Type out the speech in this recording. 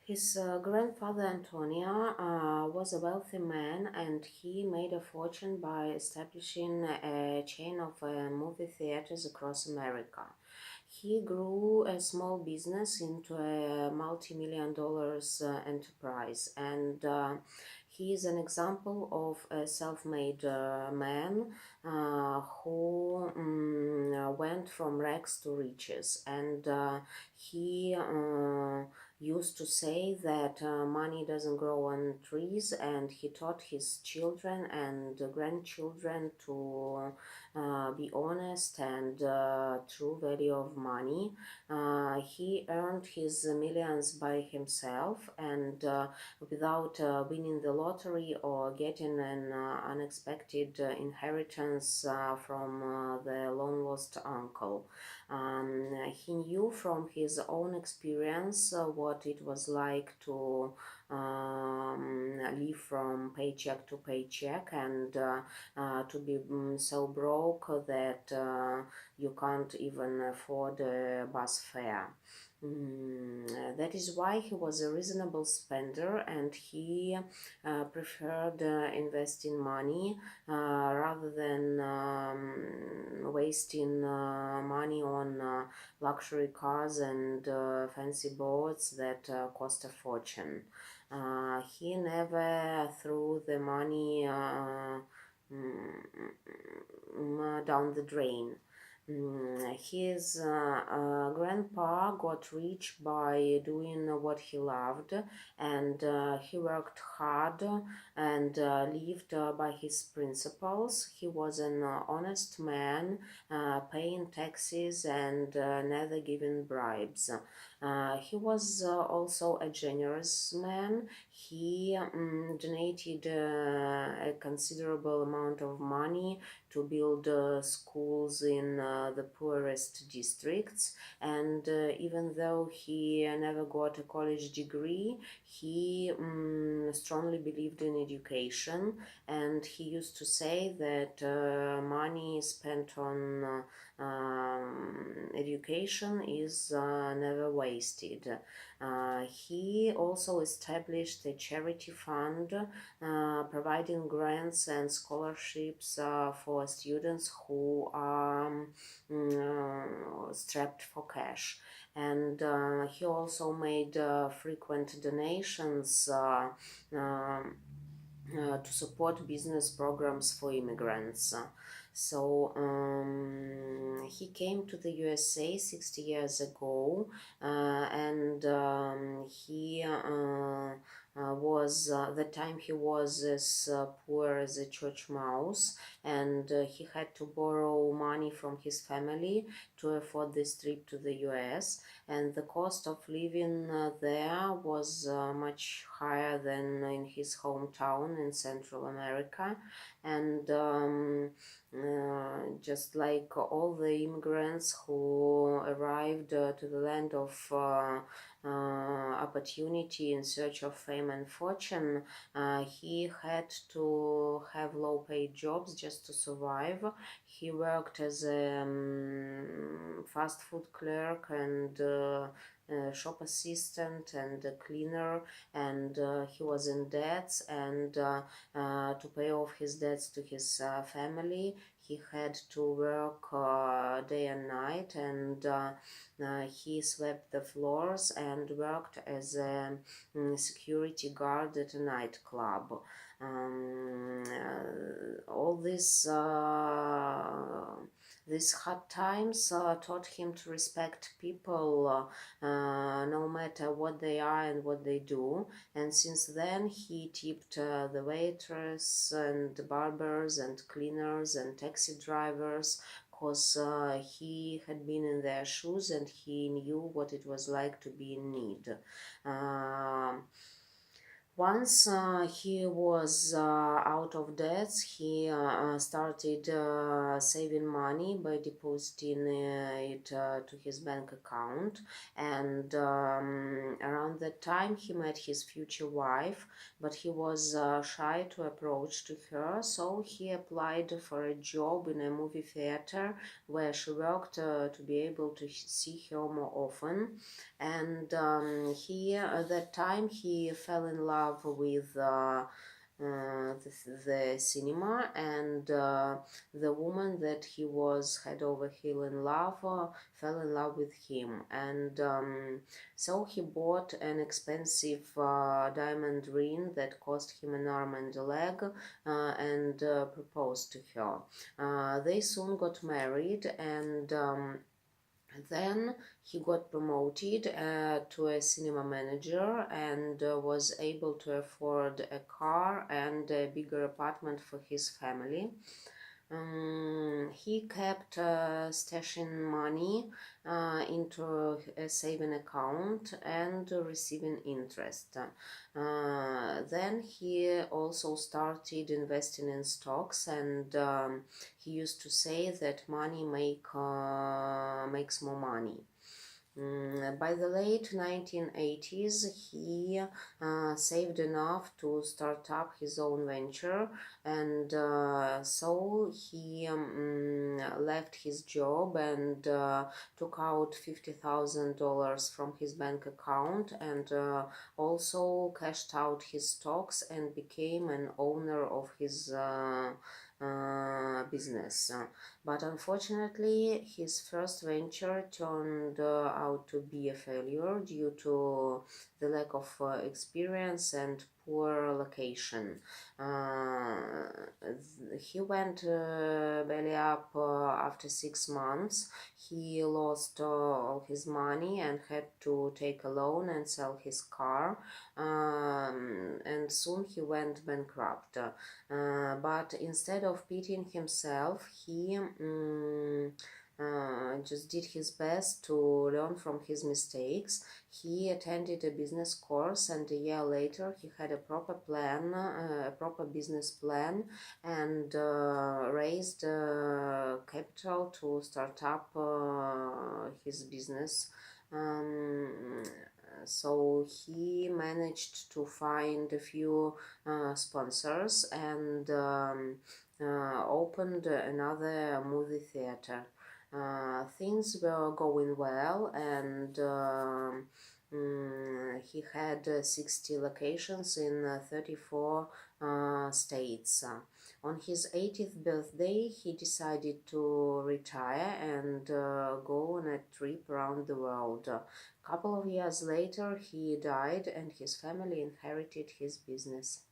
His grandfather Antonio was a wealthy man, and he made a fortune by establishing a chain of movie theaters across America. He grew a small business into a multi-million dollars enterprise, and he is an example of a self-made man who went from rags to riches, and he used to say that money doesn't grow on trees, and he taught his children and grandchildren to be honest and true value of money. He earned his millions by himself, and without winning the lottery or getting an unexpected inheritance from the long lost uncle. He knew from his own experience what it was like to live from paycheck to paycheck, and to be so broke that you can't even afford a bus fare. That is why he was a reasonable spender, and he preferred investing money rather than wasting money on luxury cars and fancy boats that cost a fortune. He never threw the money down the drain. His grandpa got rich by doing what he loved, and he worked hard and lived by his principles. He was an honest man, paying taxes and never giving bribes. He was also a generous man. He donated a considerable amount of money to build schools in the poorest districts, and even though he never got a college degree, he strongly believed in education, and he used to say that money spent on education is never wasted. He also established a charity fund providing grants and scholarships for students who are strapped for cash. And he also made frequent donations to support business programs for immigrants. So he came to the USA 60 years ago, and he was the time he was as poor as a church mouse, and he had to borrow money from his family to afford this trip to the US, and the cost of living there was much higher than in his hometown in Central America. And just like all the immigrants who arrived to the land of opportunity in search of fame and fortune, he had to have low-paid jobs just to survive. He worked as a fast food clerk and shop assistant and a cleaner, and he was in debts, and to pay off his debts to his family, he had to work day and night, and he swept the floors and worked as a security guard at a nightclub. All these hard times taught him to respect people no matter what they are and what they do. And since then, he tipped the waitress and barbers and cleaners and taxi drivers, because he had been in their shoes and he knew what it was like to be in need. Um Once he was out of debts, he started saving money by depositing it to his bank account. And around that time, he met his future wife, but he was shy to approach to her. So he applied for a job in a movie theater where she worked to be able to see her more often. And he at that time he fell in love with the cinema, and the woman that he was head over heel in love fell in love with him. And so he bought an expensive diamond ring that cost him an arm and a leg, and proposed to her. They soon got married, and then he got promoted to a cinema manager, and was able to afford a car and a bigger apartment for his family. He kept stashing money into a saving account and receiving interest. Then he also started investing in stocks, and he used to say that money makes more money. By the late 1980s, he saved enough to start up his own venture, and so he left his job and took out $50,000 from his bank account, and also cashed out his stocks and became an owner of his business. But unfortunately, his first venture turned out to be a failure due to the lack of experience and poor location. He went belly up after 6 months. He lost all his money and had to take a loan and sell his car. And soon he went bankrupt. But instead of pitying himself, he just did his best to learn from his mistakes. He attended a business course, and a year later he had a proper plan, a proper business plan, and raised capital to start up his business. Um, so he managed to find a few sponsors, and opened another movie theater. Things were going well, and he had 60 locations in 34 states. On his 80th birthday, he decided to retire and go on a trip around the world. A couple of years later, he died, and his family inherited his business.